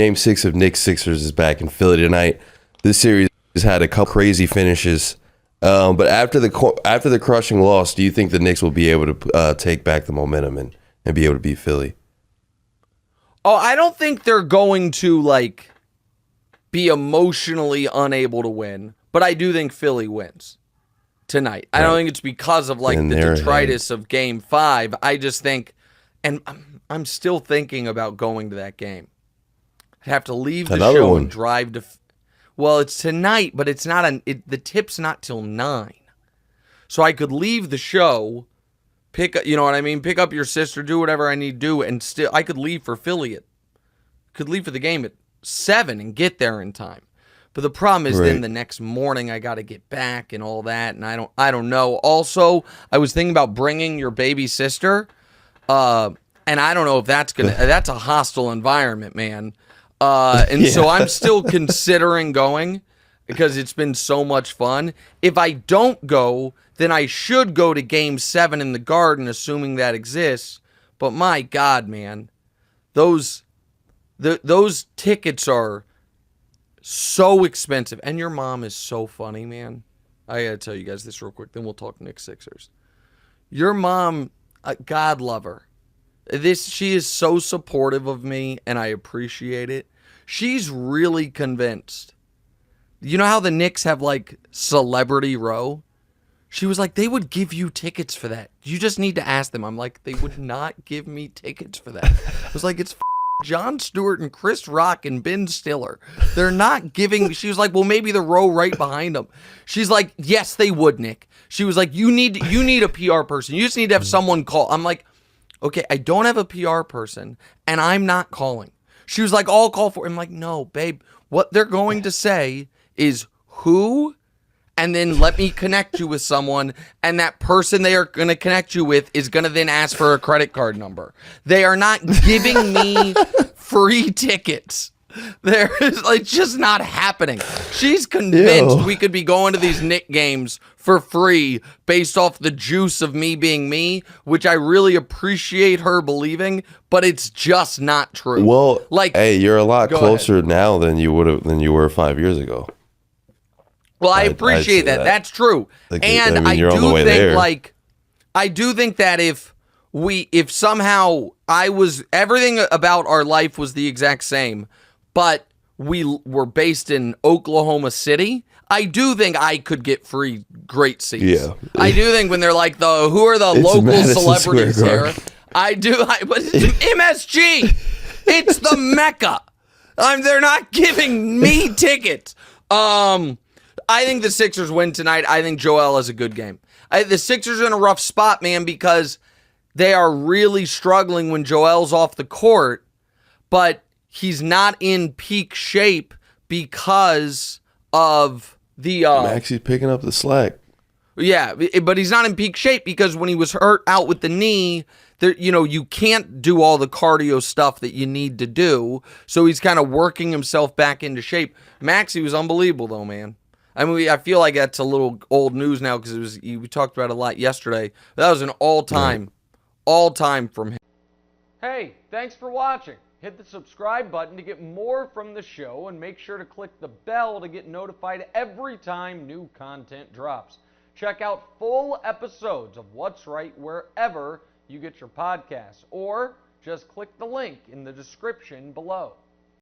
Game 6 of Knicks Sixers is back in Philly tonight. This series has had a couple crazy finishes. But after the crushing loss, do you think the Knicks will be able to take back the momentum and be able to beat Philly? Oh, I don't think they're going to, be emotionally unable to win. But I do think Philly wins tonight. I don't think it's because of, the detritus of Game 5. I just think, and I'm still thinking about going to that game. I'd have to leave the show and drive to... Well, it's tonight, but it's not the tip's not till 9. So I could leave the show, pick up your sister, do whatever I need to do, and still I could leave for could leave for the game at 7 and get there in time. But the problem is then the next morning I got to get back and all that, and I don't know. Also, I was thinking about bringing your baby sister, and I don't know if that's a hostile environment, man. So I'm still considering going because it's been so much fun. If I don't go, then I should go to Game 7 in the Garden, assuming that exists. But my God, man, those tickets are so expensive. And your mom is so funny, man. I got to tell you guys this real quick, then we'll talk Knicks Sixers. Your mom, God love her. She is so supportive of me, and I appreciate it. She's really convinced. You know how the Knicks have, Celebrity Row? She was like, they would give you tickets for that. You just need to ask them. I'm like, they would not give me tickets for that. I was like, it's Jon Stewart and Chris Rock and Ben Stiller. They're not giving... She was like, well, maybe the row right behind them. She's like, yes, they would, Nick. She was like, you need a PR person. You just need to have someone call. I'm like, okay, I don't have a PR person, and I'm not calling. She was like, I'll call for it. I'm like, no, babe. What they're going to say is who, and then let me connect you with someone, and that person they are going to connect you with is going to then ask for a credit card number. They are not giving me free tickets. It's just not happening. She's convinced we could be going to these Knick games for free based off the juice of me being me, which I really appreciate her believing, but it's just not true. Well, hey, you're a lot closer now than you were 5 years ago. Well, I appreciate that. That's true. And I do think that if somehow everything about our life was the exact same, but we were based in Oklahoma City, I do think I could get free great seats. Yeah. I do think when they're like, who are the local Madison celebrities here? But it's MSG. It's the Mecca. They're not giving me tickets. I think the Sixers win tonight. I think Joel has a good game. The Sixers are in a rough spot, man, because they are really struggling when Joel's off the court, but he's not in peak shape because of the... Maxi's picking up the slack. Yeah, but he's not in peak shape because when he was hurt out with the knee, you can't do all the cardio stuff that you need to do, so he's kind of working himself back into shape. Maxey was unbelievable, though, man. I mean, I feel like that's a little old news now because we talked about it a lot yesterday. That was an all-time from him. Hey, thanks for watching. Hit the subscribe button to get more from the show, and make sure to click the bell to get notified every time new content drops. Check out full episodes of What's Right wherever you get your podcasts, or just click the link in the description below.